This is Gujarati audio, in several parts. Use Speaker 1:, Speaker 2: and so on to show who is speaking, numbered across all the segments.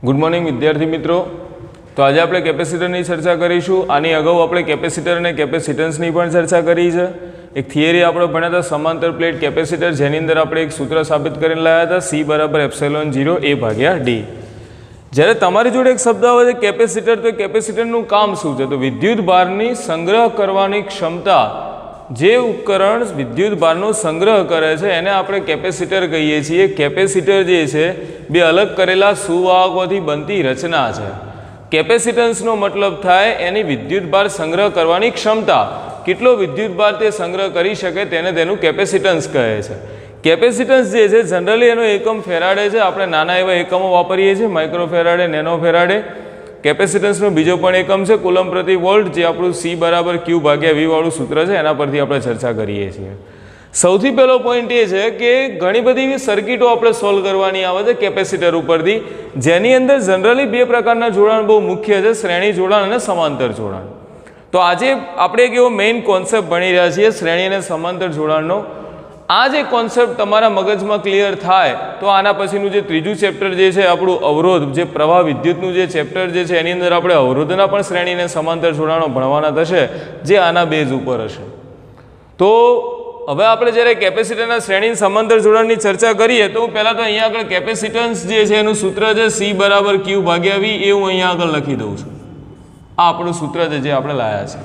Speaker 1: ગુડ મોર્નિંગ વિદ્યાર્થી મિત્રો। તો આજે આપણે કેપેસિટરની ચર્ચા કરીશું। આની અગાઉ આપણે કેપેસિટર અને કેપેસિટન્સની પણ ચર્ચા કરી છે। એક થિયરી આપણે ભણ્યા હતા સમાંતર પ્લેટ કેપેસિટર, જેની અંદર આપણે એક સૂત્ર સાબિત કરીને લાવ્યા હતા C બરાબર એપ્સિલોન 0 A ભાગ્યા D। જ્યારે તમારી જોડે એક શબ્દ આવે છે કેપેસિટર, તો કેપેસિટરનું કામ શું છે? તો વિદ્યુત ભારની સંગ્રહ કરવાની ક્ષમતા, જે ઉપકરણ વિદ્યુત ભારનો સંગ્રહ કરે છે એને આપણે કેપેસિટર કહીએ છીએ। કેપેસિટર જે છે બે અલગ કરેલા સુવાહકોથી બનતી રચના છે। કેપેસિટન્સનો મતલબ થાય એની વિદ્યુત ભાર સંગ્રહ કરવાની ક્ષમતા, કેટલો વિદ્યુત ભાર તે સંગ્રહ કરી શકે તેને તેનું કેપેસિટન્સ કહે છે। કેપેસિટન્સ જે છે જનરલી એનો એકમ ફેરાડે છે। આપણે નાના એવા એકમો વાપરીએ છીએ, માઇક્રો ફેરાડે, નેનો ફેરાડે। કેપેસિટન્સનો બીજો પણ એકમ છે કુલમ પ્રતિ વોલ્ટ, જે આપણું C બરાબર Q ભાગ્યા V વાળું સૂત્ર છે, એના પરથી આપણે ચર્ચા કરીએ છીએ। સૌથી પહેલો પોઈન્ટ એ છે કે ઘણી બધી એવી સર્કિટો આપણે સોલ્વ કરવાની આવે છે કેપેસિટર ઉપરથી, જેની અંદર જનરલી બે પ્રકારના જોડાણ બહુ મુખ્ય છે, શ્રેણી જોડાણ અને સમાંતર જોડાણ। તો આજે આપણે એક એવો મેઇન કોન્સેપ્ટ ભણી રહ્યા છીએ શ્રેણી અને સમાંતર જોડાણનો। આ જે કોન્સેપ્ટ તમારા મગજમાં ક્લિયર થાય તો આના પછીનું જે ત્રીજું ચેપ્ટર જે છે આપણું અવરોધ, જે પ્રવાહ વિદ્યુતનું જે ચેપ્ટર જે છે એની અંદર આપણે અવરોધના પણ શ્રેણી અને સમાંતર જોડાણો ભણવાના થશે, જે આના બેઝ ઉપર હશે। તો હવે આપણે જ્યારે કેપેસિટરના શ્રેણી સમાંતર જોડાણની ચર્ચા કરીએ તો હું પહેલાં તો અહીંયા આગળ કેપેસિટન્સ જે છે એનું સૂત્ર છે C બરાબર Q ભાગ્યા V, એ હું અહીંયા આગળ લખી દઉં છું। આ આપણું સૂત્ર છે જે આપણે લાયા છે।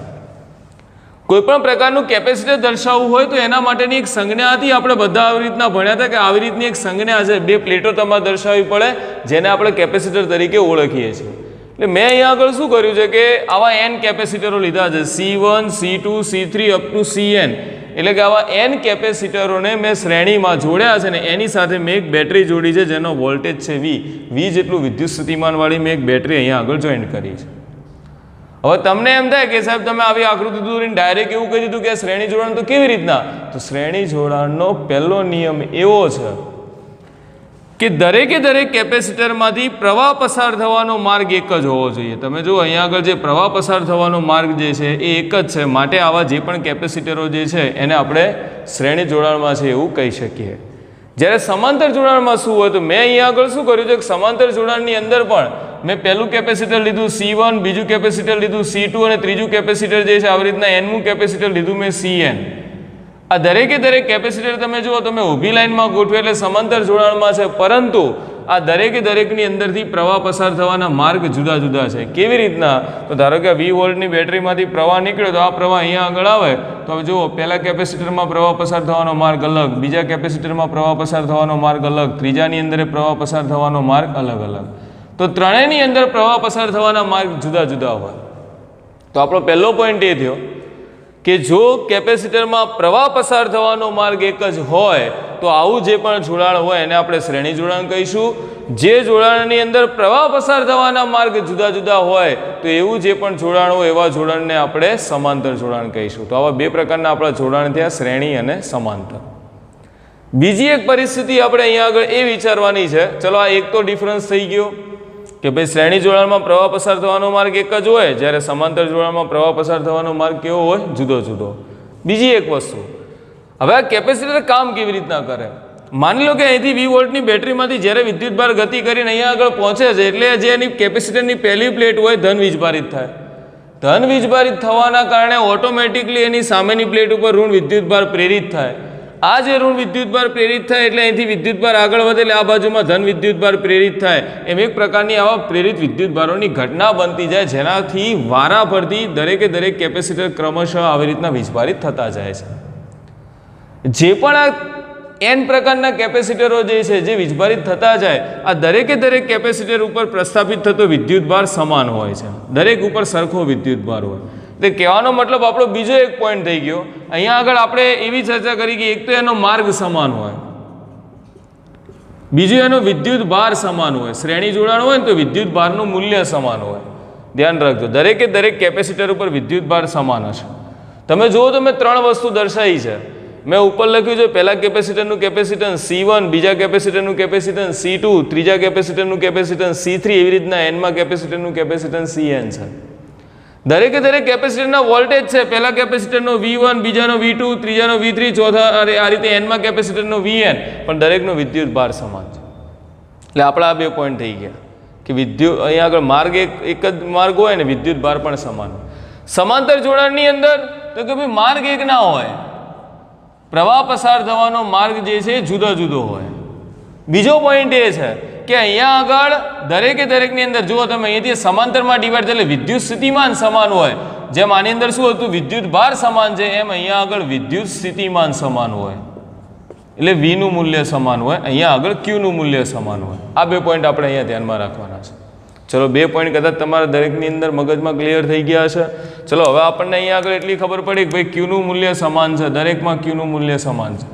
Speaker 1: કોઈપણ પ્રકારનું કેપેસિટર દર્શાવવું હોય તો એના માટેની એક સંજ્ઞા હતી, આપણે બધા આવી રીતના ભણ્યા હતા કે આવી રીતની એક સંજ્ઞા છે, બે પ્લેટો તમારે દર્શાવવી પડે, જેને આપણે કેપેસિટર તરીકે ઓળખીએ છીએ। એટલે મેં અહીંયા આગળ શું કર્યું છે કે આવા n કેપેસિટરો લીધા છે, C1 C2 C3 up to Cn, એટલે કે આવા n કેપેસિટરોને મેં શ્રેણીમાં જોડ્યા છે ને એની સાથે મેં એક બેટરી જોડી છે જેનો વોલ્ટેજ છે V જેટલું વિદ્યુત સ્થિતિમાનવાળી મેં એક બેટરી અહીંયા આગળ જોઈન્ટ કરી છે। હવે તમને એમ થાય કે સાહેબ તમે આવી આકૃતિ દોરીને ડાયરેક્ટ એવું કહી દીધું કે શ્રેણી જોડાણ તો કેવી રીતના? તો શ્રેણી જોડાણનો પહેલો નિયમ એવો છે કે દરેકે દરેક કેપેસિટરમાંથી પ્રવાહ પસાર થવાનો માર્ગ એક જ હોવો જોઈએ। તમે જો અહીંયા આગળ જે પ્રવાહ પસાર થવાનો માર્ગ જે છે એ એક જ છે, માટે આવા જે પણ કેપેસિટરો જે છે એને આપણે શ્રેણી જોડાણમાં છે એવું કહી શકીએ। જ્યારે સમાંતર જોડાણમાં શું હોય તો મેં અહીંયા આગળ શું કર્યું છે કે સમાંતર જોડાણની અંદર પણ મેં પહેલું કેપેસિટર લીધું C1, બીજું કેપેસિટર લીધું C2 અને ત્રીજું કેપેસિટર જે છે આવી રીતના nમું કેપેસિટર લીધું મેં Cn। આ દરેકે દરેક કેપેસિટર તમે જુઓ તમે ઊભી લાઈનમાં ગોઠવે એટલે સમાંતર જોડાણમાં છે, પરંતુ આ દરેકે દરેકની અંદરથી પ્રવાહ પસાર થવાના માર્ગ જુદા જુદા છે। કેવી રીતના? તો ધારો કે 20 વોલ્ટની બેટરીમાંથી પ્રવાહ નીકળ્યો તો આ પ્રવાહ અહીંયા આગળ આવે તો હવે જુઓ, પહેલા કેપેસિટરમાં પ્રવાહ પસાર થવાનો માર્ગ અલગ, બીજા કેપેસિટરમાં પ્રવાહ પસાર થવાનો માર્ગ અલગ, ત્રીજાની અંદર પ્રવાહ પસાર થવાનો માર્ગ અલગ અલગ। તો ત્રણેયની અંદર પ્રવાહ પસાર થવાના માર્ગ જુદા જુદા હોય। તો આપણો પહેલો પોઈન્ટ એ થયો કે જો કેપેસિટરમાં પ્રવાહ પસાર થવાનો માર્ગ એક જ હોય તો આવું જે પણ જોડાણ હોય એને આપણે શ્રેણી જોડાણ કહીશું। જે જોડાણની અંદર પ્રવાહ પસાર થવાના માર્ગ જુદા જુદા હોય તો એવું જે પણ જોડાણ હોય એવા જોડાણને આપણે સમાંતર જોડાણ કહીશું। તો આવા બે પ્રકારના આપણા જોડાણ થયા, શ્રેણી અને સમાંતર। બીજી એક પરિસ્થિતિ આપણે અહીંયા આગળ એ વિચારવાની છે, ચલો આ એક તો ડિફરન્સ થઈ ગયો કે ભાઈ શ્રેણી જોડાણમાં પ્રવાહ પસાર થવાનો માર્ગ એક જ હોય, જ્યારે સમાંતર જોડાણમાં પ્રવાહ પસાર થવાનો માર્ગ કેવો હોય? જુદો જુદો। બીજી એક વસ્તુ, હવે આ કેપેસિટર કામ કેવી રીતના કરે? માની લો કે અહીંથી 20 વોલ્ટની બેટરીમાંથી જ્યારે વિદ્યુત ભાર ગતિ કરીને અહીંયા આગળ પહોંચે છે એટલે જે એની કેપેસિટરની પહેલી પ્લેટ હોય ધન વીજભારિત થાય। ધન વીજભારિત થવાના કારણે ઓટોમેટિકલી એની સામેની પ્લેટ ઉપર ઋણ વિદ્યુત ભાર પ્રેરિત થાય। આ જે ઋણ વિદ્યુત ભાર પ્રેરિત થાય એટલે અહીંથી વિદ્યુત ભાર આગળ વધે એટલે આ બાજુમાં ધન વિદ્યુત ભાર પ્રેરિત થાય। એમ એક પ્રકારની આવા પ્રેરિત વિદ્યુત ભારોની ઘટના બનતી જાય, જેનાથી વારા પરથી દરેકે દરેક કેપેસિટર ક્રમશઃ આવી રીતના વીજભારિત થતા જાય છે। જે પણ આ n પ્રકારના કેપેસિટરો જે છે જે વીજભારિત થતા જાય, આ દરેકે દરેક કેપેસિટર ઉપર પ્રસ્થાપિત થતો વિદ્યુત ભાર સમાન હોય છે, દરેક ઉપર સરખો વિદ્યુત ભાર હોય। એટલે કહેવાનો મતલબ આપણો બીજો એક પોઈન્ટ થઈ ગયો। અહીંયા આગળ આપણે એવી ચર્ચા કરી કે એક તો એનો માર્ગ સમાન હોય, બીજું એનો વિદ્યુત ભાર સમાન હોય। શ્રેણી જોડાણ હોય ને તો વિદ્યુત ભારનું મૂલ્ય સમાન હોય, ધ્યાન રાખજો, દરેકે દરેક કેપેસિટર ઉપર વિદ્યુત ભાર સમાન હશે। તમે જુઓ તો મેં ત્રણ વસ્તુ દર્શાવી છે, મેં ઉપર લખ્યું છે પહેલા કેપેસિટરનું કેપેસિટન્સ C1, બીજા કેપેસિટરનું કેપેસિટન્સ C2, ત્રીજા કેપેસિટરનું કેપેસિટન્સ C3, એવી રીતના nમા કેપેસિટરનું કેપેસિટન્સ Cn છે। દરેકે દરેક કેપેસિટરના વોલ્ટેજ છે, પહેલા કેપેસિટરનો V1, બીજાનો V2, ત્રીજાનો V3, ચોથા આ રીતે nમા કેપેસિટરનો Vn, પણ દરેકનો વિદ્યુત ભાર સમાન છે। એટલે આપણા આ બે પોઈન્ટ થઈ ગયા કે અહીંયા આગળ માર્ગ એક જ માર્ગ હોય ને વિદ્યુત ભાર પણ સમાન. સમાંતર જોડાણની અંદર તો કે ભાઈ માર્ગ એક ના હોય, પ્રવાહ પસાર થવાનો માર્ગ જે છે એ જુદો જુદો હોય. બીજો પોઈન્ટ એ છે કે અહીંયા આગળ દરેકની અંદર જુઓ તમે, અહીંયાથી સમાંતરમાં ડિવાઈડ એટલે વિદ્યુત સ્થિતિમાન સમાન હોય. જેમ આની અંદર શું હતું વિદ્યુત ભાર સમાન છે, એમ અહીંયા આગળ વિદ્યુત સ્થિતિમાન સમાન હોય, એટલે V નું મૂલ્ય સમાન હોય, અહીંયા આગળ Q નું મૂલ્ય સમાન હોય. આ બે પોઈન્ટ આપણે અહીંયા ધ્યાનમાં રાખવાના છે. ચલો, બે પોઈન્ટ કદાચ તમારા દરેકની અંદર મગજમાં ક્લિયર થઈ ગયા છે. ચલો, હવે આપણને અહીંયા આગળ એટલી ખબર પડી કે ભાઈ Q નું મૂલ્ય સમાન છે, દરેકમાં Q નું મૂલ્ય સમાન છે.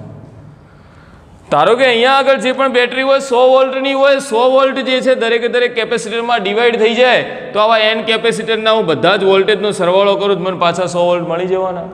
Speaker 1: ધારો કે અહીંયા આગળ જે પણ બેટરી હોય 100 વોલ્ટની હોય, 100 વોલ્ટ જે છે દરેક કેપેસિટરમાં ડિવાઈડ થઈ જાય તો આવા n કેપેસિટરના હું બધા જ વોલ્ટેજનો સરવાળો કરું તો મને પાછા 100 વોલ્ટ મળી જવાના.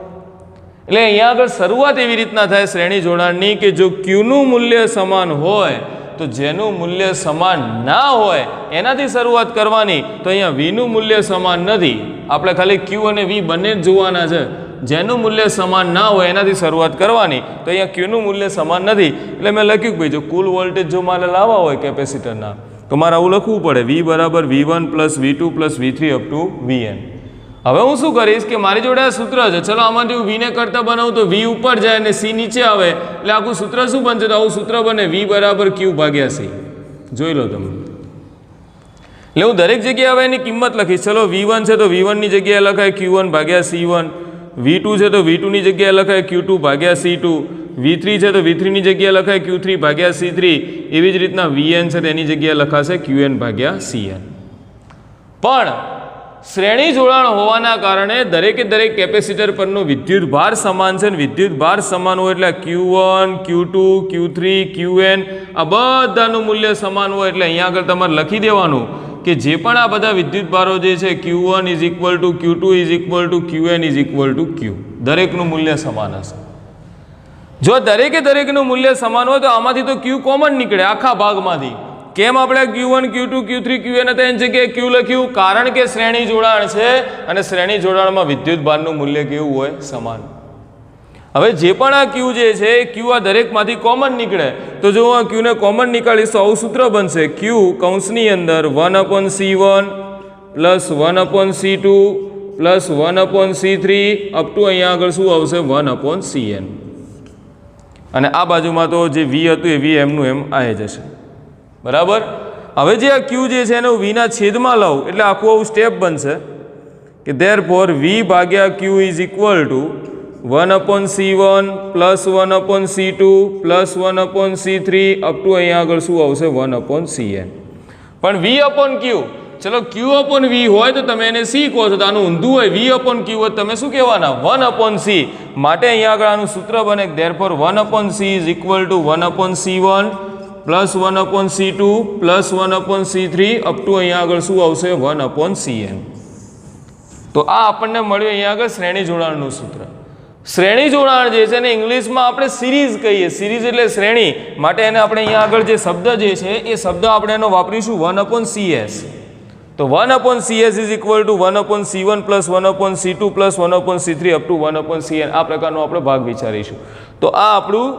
Speaker 1: એટલે અહીંયા આગળ શરૂઆત એવી રીતના થાય શ્રેણી જોડાણની કે જો Q નું મૂલ્ય સમાન હોય તો જેનું મૂલ્ય સમાન ના હોય એનાથી શરૂઆત કરવાની. તો અહીંયા V નું મૂલ્ય સમાન નથી, આપણે ખાલી Q અને V બંને જ જોવાના છે. જેનું મૂલ્ય સમાન ના હોય એનાથી શરૂઆત કરવાની. તો અહીંયા Q નું મૂલ્ય સમાન નથી એટલે મેં લખ્યું કે ભાઈ જો કુલ વોલ્ટેજ જો મારે લાવવા હોય કેપેસિટરના તો મારે આવું લખવું પડે V બરાબર V1 plus V2 plus V3 up to Vn. હવે હું શું કરીશ કે મારી જોડે આ સૂત્ર છે, ચલો આમાંથી હું V ને કરતા બનાવું તો V ઉપર જાય અને C નીચે આવે એટલે આખું સૂત્ર શું બનશે? તો આવું સૂત્ર બને V બરાબર Q ભાગ્યા C. જોઈ લો તમે. એટલે હું દરેક જગ્યાએ હવે એની કિંમત લખીશ. ચલો, V1 છે તો V1 ની જગ્યાએ લખાય Q1 ભાગ્યા C1, V2 છે તો V2 ની જગ્યાએ લખાય Q2 ભાગ્યા C2, V3 છે તો V3 ની જગ્યાએ લખાય Q3 ભાગ્યા C3. એવી જ રીતના Vn છે તેની જગ્યાએ લખાશે Qn ભાગ્યા Cn. પણ શ્રેણી જોડાણ હોવાના કારણે દરેક કેપેસિટર પરનો વિદ્યુત ભાર સમાન છે, વિદ્યુત ભાર સમાન હોય એટલે Q1 Q2 Q3 Qn આ બધાનું મૂલ્ય સમાન હોય. એટલે અહીંયા આગળ તમારે લખી દેવાનું કે જે પણ આ બધા વિદ્યુત ભારો જે છે Q1 is equal to Q2 is equal to Qn is equal to Q, દરેકનું મૂલ્ય સમાન હશે. જો દરેકનું મૂલ્ય સમાન હોય તો આમાંથી તો Q કોમન નીકળે આખા ભાગમાંથી. કેમ આપણે Q1 Q2 Q3 Qn હતા એની જગ્યાએ Q લખ્યું? કારણ કે શ્રેણી જોડાણ છે અને શ્રેણી જોડાણમાં વિદ્યુત ભારનું મૂલ્ય કેવું હોય? સમાન. હવે જે પણ આ Q જે છે Q આ દરેકમાંથી કોમન નીકળે તો જો હું આ Q ને કોમન નીકાળીશ તો આવું સૂત્ર બનશે Q કૌંસની અંદર 1/C1 plus 1/C2 plus 1/C3 up to અહીંયા આગળ શું આવશે 1/Cn. અને આ બાજુમાં તો જે V હતું એ V એમનું એમ આવી જશે. બરાબર. હવે જે આ Q જે છે એને હું V ના છેદમાં લઉં એટલે આખું આવું સ્ટેપ બનશે કે ધેરફોર V ભાગ્યા Q is equal to 1/C1 plus 1/C2 plus 1/C3 up to અહીંયા આગળ શું આવશે 1/Cn. પણ V અપોન Q, ચલો Q અપોન V હોય તો તમે એને C કહો છો, તો આનું ઊંધું હોય V અપોન Q હોય તમે શું કહેવાના 1/C. માટે અહીંયા આગળ આનું સૂત્ર બને therefore 1/C is equal to 1/C1 plus 1/C2 plus 1/C3 up to અહીંયા આગળ શું આવશે 1/Cn. તો આ આપણને મળ્યું અહીંયા આગળ શ્રેણી જોડાણનું સૂત્ર. શ્રેણી જોડાણ જે છે ને ઇંગ્લિશમાં આપણે સિરીઝ કહીએ. સિરીઝ એટલે શ્રેણી, માટે એને આપણે અહીંયા આગળ જે શબ્દ જે છે એ શબ્દ આપણે એનો વાપરીશું 1/CS. તો 1/CS is equal to 1/C1 plus 1/C2 plus 1/C3 up to 1/Cn. આ પ્રકારનો આપણે ભાગ વિચારીશું. તો આ આપણું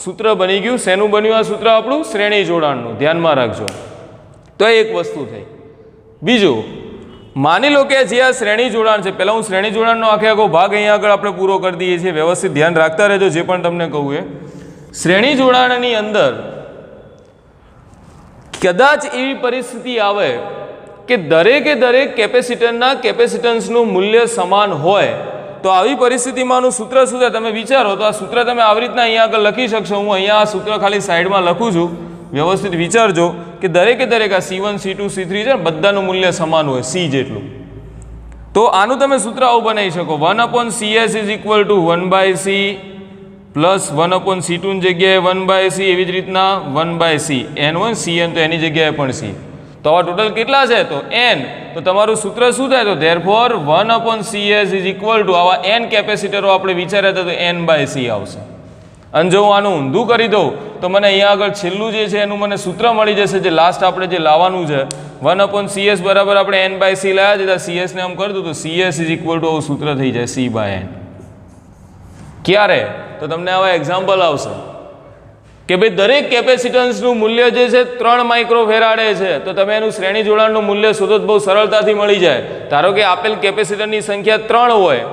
Speaker 1: સૂત્ર બની ગયું. શેનું બન્યું આ સૂત્ર? આપણું શ્રેણી જોડાણનું. ધ્યાનમાં રાખજો. તો એક વસ્તુ થઈ. બીજું, માની લો કે જે આ શ્રેણી જોડાણ છે, પહેલાં હું શ્રેણી જોડાણનો આખો ભાગ અહીંયા આગળ આપણે પૂરો કરી દઈએ છીએ. વ્યવસ્થિત ધ્યાન રાખતા રહેજો જે પણ તમને કહું એ. શ્રેણી જોડાણની અંદર કદાચ એવી પરિસ્થિતિ આવે કે દરેક કેપેસિટરના કેપેસિટન્સનું મૂલ્ય સમાન હોય તો આવી પરિસ્થિતિમાંનું સૂત્ર શું છે તમે વિચારો. તો આ સૂત્ર તમે આવી રીતના અહીંયા આગળ લખી શકશો. હું અહીંયા આ સૂત્ર ખાલી સાઈડમાં લખું છું, વ્યવસ્થિત વિચારજો કે દરેક આ C1 C2 C3 છે ને બધાનું મૂલ્ય સમાન હોય C જેટલું. તો આનું તમે સૂત્ર આવું બનાવી શકો 1/CS is equal to 1/C plus 1/C2 ની જગ્યાએ 1/C, એવી જ રીતના 1/C. n હોય Cn તો એની જગ્યાએ પણ C. તો આવા ટોટલ કેટલા છે? તો n. તો તમારું સૂત્ર શું થાય? તો therefore 1/CS is equal to આવા n કેપેસિટરો આપણે વિચાર્યા હતા તો n/C આવશે. અને જો હું આનું ઊંધું કરી દઉં તો મને અહીંયા આગળ છેલ્લું જે છે એનું મને સૂત્ર મળી જશે, જે લાસ્ટ આપણે જે લાવવાનું છે 1/CS બરાબર આપણે n/C લાવ્યા છે. CS ને આમ કરી દઉં તો CS ઇઝ ઇક્વલ ટુ આવું સૂત્ર થઈ જાય C/n. ક્યારે? તો તમને આવા એક્ઝામ્પલ આવશે કે ભાઈ દરેક કેપેસિટન્સનું મૂલ્ય જે છે 3 માઇક્રોફેરાડે છે, તો તમે એનું શ્રેણી જોડાણનું મૂલ્ય શોધો તો બહુ સરળતાથી મળી જાય. ધારો કે આપેલ કેપેસિટરની સંખ્યા 3 હોય,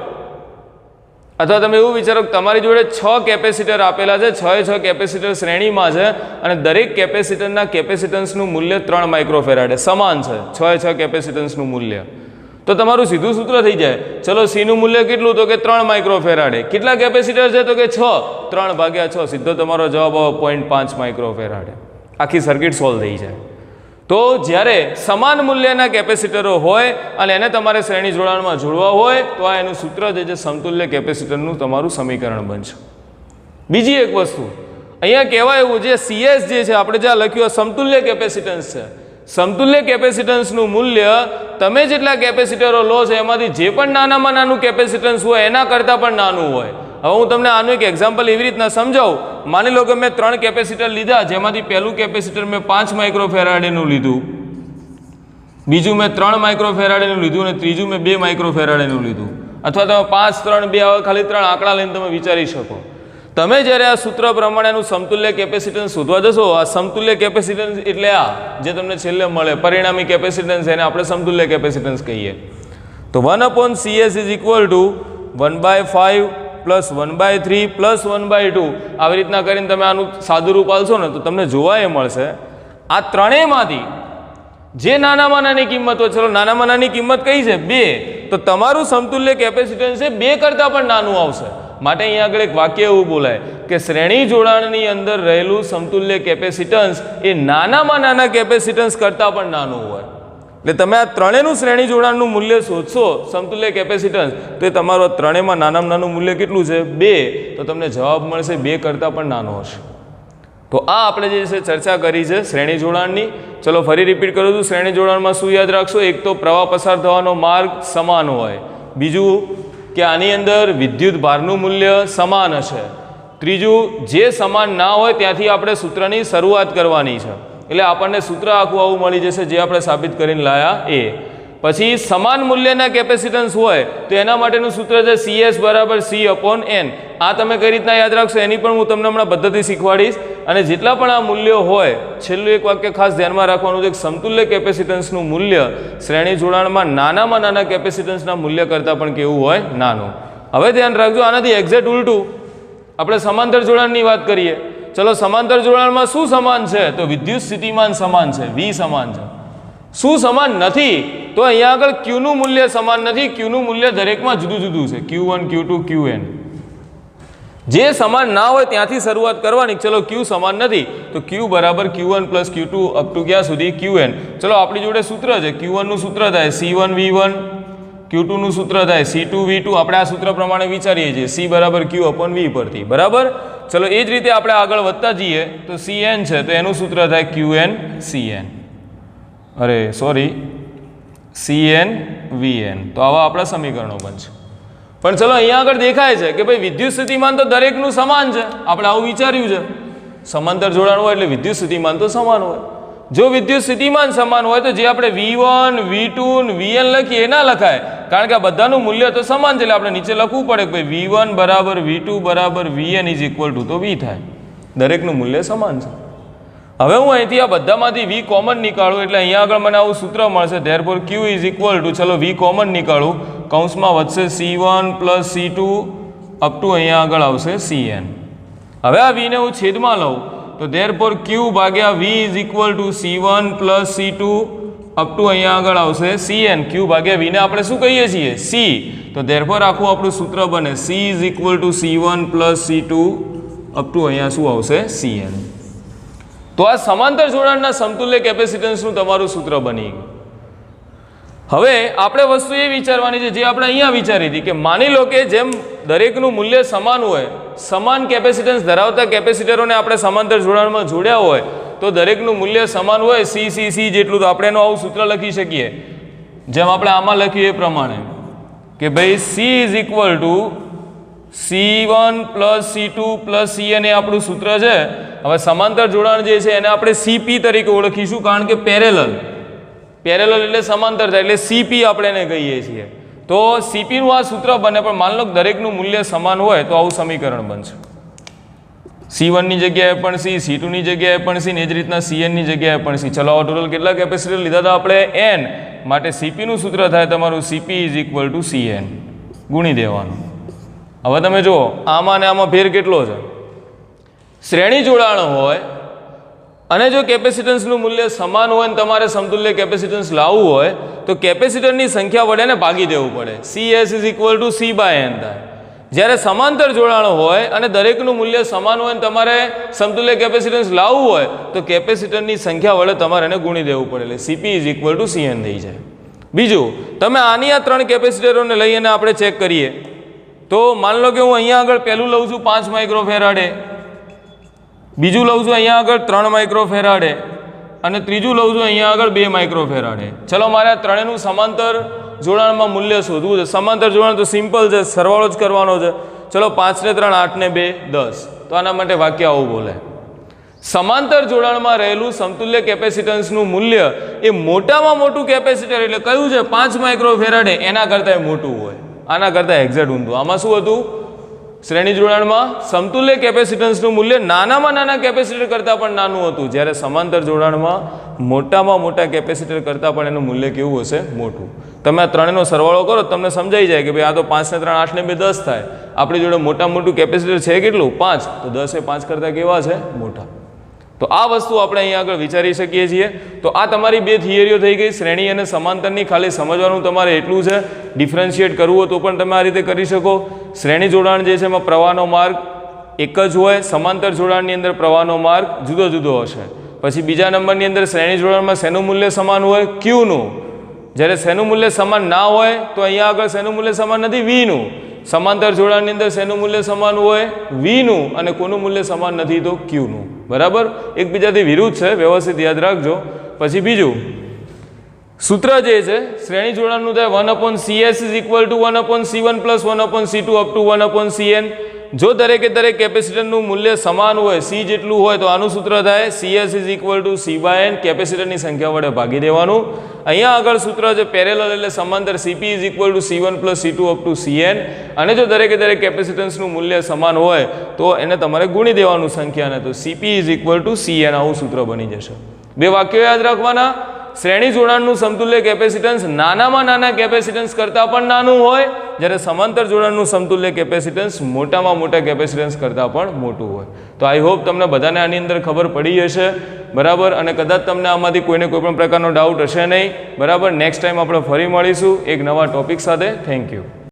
Speaker 1: અથવા તમે એવું વિચારો કે તમારી જોડે 6 કેપેસિટર આપેલા છે, 6 કેપેસિટર શ્રેણીમાં છે અને દરેક કેપેસિટરના કેપેસિટન્સનું મૂલ્ય 3 માઇક્રોફેરાડે સમાન છે, 6 કેપેસિટન્સનું મૂલ્ય. તો તમારું સીધું સૂત્ર થઈ જાય. ચલો સીનું મૂલ્ય કેટલું? તો કે 3 માઇક્રોફેરાડે. કેટલા કેપેસિટર છે? તો કે 6. 3/6 સીધો તમારો જવાબ આવે 0.5 માઇક્રોફેરાડે. આખી સર્કિટ સોલ્વ થઈ જાય. તો જ્યારે સમાન મૂલ્યના કેપેસિટરો હોય અને એને તમારે શ્રેણી જોડાણમાં જોડવા હોય તો આ એનું સૂત્ર જે સમતુલ્ય કેપેસિટરનું તમારું સમીકરણ બનશે. બીજી એક વસ્તુ અહીંયા કહેવાય એવું, જે CS જે છે આપણે જ્યાં લખ્યું સમતુલ્ય કેપેસિટન્સ છે, સમતુલ્ય કેપેસિટન્સનું મૂલ્ય તમે જેટલા કેપેસિટરો લો છો એમાંથી જે પણ નાનામાં નાનું કેપેસિટન્સ હોય એના કરતાં પણ નાનું હોય. હવે હું તમને આનું એક એક્ઝામ્પલ એવી રીતના સમજાવું. માની લો કે મેં 3 કેપેસિટર લીધા, જેમાંથી પહેલું કેપેસિટર મેં 5 માઇક્રોફેરાડેનું લીધું, બીજું મેં 3 માઇક્રોફેરાડેનું લીધું અને ત્રીજું મેં 2 માઇક્રોફેરાડેનું લીધું. અથવા તમે 5, 3, 2 આવે ખાલી 3 આંકડા લઈને તમે વિચારી શકો. તમે જ્યારે આ સૂત્ર પ્રમાણેનું સમતુલ્ય કેપેસિટન્સ શોધવા જશો, આ સમતુલ્ય કેપેસિટન્સ એટલે આ જે તમને છેલ્લે મળે પરિણામી કેપેસિટન્સ, એને આપણે સમતુલ્ય કેપેસિટન્સ કહીએ. તો 1/CS is equal to 1/5 plus 1/3 plus 1/2. આવી રીતના કરીને તમે આનું સાદું રૂપ આલશો ને તો તમને જોવા એ મળશે આ ત્રણેયમાંથી જે નાનામાં નાની કિંમત હોય, ચલો નાનામાં નાની કિંમત કઈ છે? 2. તો તમારું સમતુલ્ય કેપેસિટન્સ છે 2 કરતાં પણ નાનું આવશે. માટે અહીંયા આગળ એક વાક્ય એવું બોલાય કે શ્રેણી જોડાણની અંદર રહેલું સમતુલ્ય કેપેસિટન્સ એ નાનામાં નાના કેપેસિટન્સ કરતાં પણ નાનું હોય. એટલે તમે આ ત્રણેયનું શ્રેણી જોડાણનું મૂલ્ય શોધશો સમતુલ્ય કેપેસિટન્સ, તો એ તમારું ત્રણેયમાં નાનામાં નાનું મૂલ્ય કેટલું છે? 2. તો તમને જવાબ મળશે 2 કરતાં પણ નાનો હશે. તો આ આપણે જે છે ચર્ચા કરી છે શ્રેણી જોડાણની. ચલો ફરી રિપીટ કરું છું. શ્રેણી જોડાણમાં શું યાદ રાખશો? એક તો પ્રવાહ પસાર થવાનો માર્ગ સમાન હોય, બીજું કે આની અંદર વિદ્યુત ભારનું મૂલ્ય સમાન હશે, ત્રીજું જે સમાન ના હોય ત્યાંથી આપણે સૂત્રની શરૂઆત કરવાની છે, એટલે આપણને સૂત્ર આખું આવું મળી જશે જે આપણે સાબિત કરીને લાયા એ. પછી સમાન મૂલ્યના કેપેસિટન્સ હોય તો એના માટેનું સૂત્ર છે CS બરાબર C/N. આ તમે કઈ રીતના યાદ રાખશો એની પણ હું તમને હમણાં પદ્ધતિ શીખવાડીશ. અને જેટલા પણ આ મૂલ્યો હોય, છેલ્લું એક વાક્ય ખાસ ધ્યાનમાં રાખવાનું છે કે સમતુલ્ય કેપેસિટન્સનું મૂલ્ય શ્રેણી જોડાણમાં નાનામાં નાના કેપેસિટન્સના મૂલ્ય કરતાં પણ કેવું હોય? નાનું. હવે ધ્યાન રાખજો, આનાથી એક્ઝેક્ટ ઉલટું આપણે સમાંતર જોડાણની વાત કરીએ. ચલો સમાંતર જોડાણમાં શું સમાન છે? તો વિદ્યુત સ્થિતિમાન સમાન છે, V સમાન છે. શું સમાન નથી? તો અહીંયા આગળ Q નું મૂલ્ય સમાન નથી. Q નું મૂલ્ય દરેકમાં જુદું જુદું છે, Q1, Q2, Qn. જે સમાન ના હોય ત્યાંથી શરૂઆત કરવાની. ચલો Q સમાન નથી તો Q બરાબર Q1 plus Q2 up to ક્યાં સુધી? Qn. ચલો આપણી જોડે સૂત્ર છે, Q1 નું સૂત્ર થાય C1V1, Q2 નું સૂત્ર થાય C2V2. આપણે આ સૂત્ર પ્રમાણે વિચારીએ છીએ C બરાબર Q/V પરથી, બરાબર. ચલો એ જ રીતે આપણે આગળ વધતા જઈએ તો Cn છે તો એનું સૂત્ર થાય QnCn, અરે સોરી CnVn. તો આવા આપણા સમીકરણો બનશે. પણ ચલો અહીંયા આગળ દેખાય છે કે ભાઈ વિદ્યુત સ્થિતિમાન તો દરેકનું સમાન છે. આપણે આવું વિચાર્યું છે સમાંતર જોડાણ હોય એટલે વિદ્યુત સ્થિતિમાન તો સમાન હોય. જો વિદ્યુત સ્થિતિમાન સમાન હોય તો જે આપણે V1, V2 ને Vn લખીએ એ ના લખાય, કારણ કે આ બધાનું મૂલ્ય તો સમાન છે. એટલે આપણે નીચે લખવું પડે કે ભાઈ V1 બરાબર V2 બરાબર Vn ઇઝ ઇક્વલ ટુ, તો V થાય. દરેકનું મૂલ્ય સમાન છે. હવે હું અહીંથી આ બધામાંથી V કોમન નીકાળું એટલે અહીંયા આગળ મને આવું સૂત્ર મળશે. Therefore Q is equal to, ચલો V કોમન નીકાળું, કૌંસમાં વધશે C1 plus C2 up to અહીંયા આગળ આવશે Cn. હવે આ V ને હું છેદમાં લઉં તો ધેરફોર Q ભાગ્યા V is equal to C1 plus C2 up to અહીંયા આગળ આવશે Cn. Q ભાગ્યા V ને આપણે શું કહીએ છીએ? C. તો ધેરફોર આખું આપણું સૂત્ર બને C is equal to C1 plus C2 up to અહીંયા શું આવશે? Cn. તો આ સમાંતર જોડાણના સમતુલ્ય કેપેસિટન્સનું તમારું સૂત્ર બની ગયું. હવે આપણે વસ્તુ એ વિચારવાની છે જે આપણે અહીંયા વિચારી હતી કે માની લો કે જેમ દરેકનું મૂલ્ય સમાન હોય, સમાન કેપેસિટન્સ ધરાવતા કેપેસિટરોને આપણે સમાંતર જોડાણમાં જોડ્યા હોય તો દરેકનું મૂલ્ય સમાન હોય C જેટલું. તો આપણે એનું આવું સૂત્ર લખી શકીએ જેમ આપણે આમાં લખ્યું એ પ્રમાણે કે ભાઈ C is equal to C1 plus C2 plus Cn એ આપણું સૂત્ર છે. હવે સમાંતર જોડાણ જે છે એને આપણે CP તરીકે ઓળખીશું, કારણ કે પેરેલલ એટલે સમાંતર થાય એટલે CP આપણે એને કહીએ છીએ. તો CP નું આ સૂત્ર બને. પણ માની લો દરેકનું મૂલ્ય સમાન હોય તો આવું સમીકરણ બનશે. C1 ની જગ્યાએ પણ C, C2 ની જગ્યાએ પણ C, ને એ જ રીતના Cn ની જગ્યાએ પણ C. ચલો ટોટલ કેટલા કેપેસિટર લીધા હતા આપણે? n. માટે Cp નું સૂત્ર થાય તમારું Cp = Cn, ગુણી દેવાનું. હવે તમે જુઓ આમાં ને આમાં ફેર કેટલો છે? શ્રેણી જોડાણ હોય અને જો કેપેસિટન્સનું મૂલ્ય સમાન હોય ને તમારે સમતુલ્ય કેપેસિટન્સ લાવવું હોય તો કેપેસિટરની સંખ્યા વડે ને ભાગી દેવું પડે. Cs = C/n થાય. જ્યારે સમાંતર જોડાણ હોય અને દરેકનું મૂલ્ય સમાન હોય ને તમારે સમતુલ્ય કેપેસિટન્સ લાવવું હોય તો કેપેસિટરની સંખ્યા વડે તમારે એને ગુણી દેવું પડે, એટલે Cp = Cn થઈ જાય. બીજું, તમે આની આ 3 કેપેસિટરોને લઈ અને આપણે ચેક કરીએ તો માન લો કે હું અહીંયા આગળ પહેલું લઉં છું 5 માઇક્રોફેરાડે, બીજું લઉં છું અહીંયા આગળ 3 માઇક્રોફેરાડે અને ત્રીજું લઉં છું અહીંયા આગળ 2 માઇક્રોફેરાડે. ચલો મારે આ ત્રણેયનું સમાંતર જોડાણમાં મૂલ્ય શોધવું છે. સમાંતર જોડાણ તો સિમ્પલ છે, સરવાળો જ કરવાનો છે. ચલો 5 ને 3 8 ને 2 10. તો આના માટે વાક્ય આવું બોલે: સમાંતર જોડાણમાં રહેલું સમતુલ્ય કેપેસિટન્સનું મૂલ્ય એ મોટામાં મોટું કેપેસિટર એટલે કયું છે 5 માઇક્રોફેરાડે એના કરતાં મોટું હોય. આના કરતાં એક્ઝેક્ટ ઊંધું. આમાં શું હતું? શ્રેણી જોડાણમાં સમતુલ્ય કેપેસિટન્સનું મૂલ્ય નાનામાં નાના કેપેસિટર કરતાં પણ નાનું હતું, જ્યારે સમાંતર જોડાણમાં મોટામાં મોટા કેપેસિટર કરતાં પણ એનું મૂલ્ય કેવું હશે? મોટું. તમે આ ત્રણેયનો સરવાળો કરો તમને સમજાઈ જાય કે ભાઈ આ તો 5 ને 3 8 ને 2 10 થાય. આપણી જોડે મોટા મોટું કેપેસિટર છે કેટલું? 5. તો 10 એ 5 કરતાં કેવા છે? મોટા. તો આ વસ્તુ આપણે અહીંયા આગળ વિચારી શકીએ છીએ. તો આ તમારી 2 થિયરીઓ થઈ ગઈ, શ્રેણી અને સમાંતરની. ખાલી સમજવાનું તમારે એટલું છે, ડિફરન્શિએટ કરવું હોય તો પણ તમે આ રીતે કરી શકો. શ્રેણી જોડાણ જે છે એમાં પ્રવાહનો માર્ગ એક જ હોય, સમાંતર જોડાણની અંદર પ્રવાહનો માર્ગ જુદો જુદો હશે. પછી બીજા નંબરની અંદર શ્રેણી જોડાણમાં શેનું મૂલ્ય સમાન હોય? ક્યુનું. જ્યારે શેનું મૂલ્ય સમાન ના હોય તો અહીંયા આગળ શેનું મૂલ્ય સમાન નથી? વીનું. સમાંતર જોડાણની અંદર શેનું મૂલ્ય સમાન હોય? વીનું. અને કોનું મૂલ્ય સમાન નથી? તો ક્યુનું. બરાબર? એકબીજાથી વિરુદ્ધ છે, વ્યવસ્થિત યાદ રાખજો. પછી બીજું સૂત્ર જે છે શ્રેણી જોડાણનું થાય 1/Cs = 1/C1 + 1/C2 up to 1/Cn. જો દરેકે દરેક કેપેસિટરનું મૂલ્ય સમાન હોય, C જેટલું હોય, તો આનું સૂત્ર થાય Cs = C/n. કેપેસિટરની સંખ્યા વડે ભાગી દેવાનું. અહીંયા આગળ સૂત્ર છે પેરેલલ એટલે સમાંતર, Cp = C1 + C2 up to Cn. અને જો દરેકે દરેક કેપેસિટન્સનું મૂલ્ય સમાન હોય તો એને તમારે ગુણી દેવાનું સંખ્યાને, તો Cp = Cn. આવું સૂત્ર બની જશે. 2 વાક્યો યાદ રાખવાના: શ્રેણી જોડાણનું સમતુલ્ય કેપેસિટન્સ નાનામાં નાના કેપેસિટન્સ કરતાં પણ નાનું હોય, જ્યારે સમાંતર જોડાણનું સમતુલ્ય કેપેસિટન્સ મોટામાં મોટા કેપેસિટન્સ કરતાં પણ મોટું હોય. તો આઈ હોપ તમને બધાને આની અંદર ખબર પડી હશે. બરાબર? અને કદાચ તમને આમાંથી કોઈને કોઈ પણ પ્રકારનો ડાઉટ હશે નહીં. બરાબર? નેક્સ્ટ ટાઈમ આપણે ફરી મળીશું એક નવા ટોપિક સાથે. Thank you.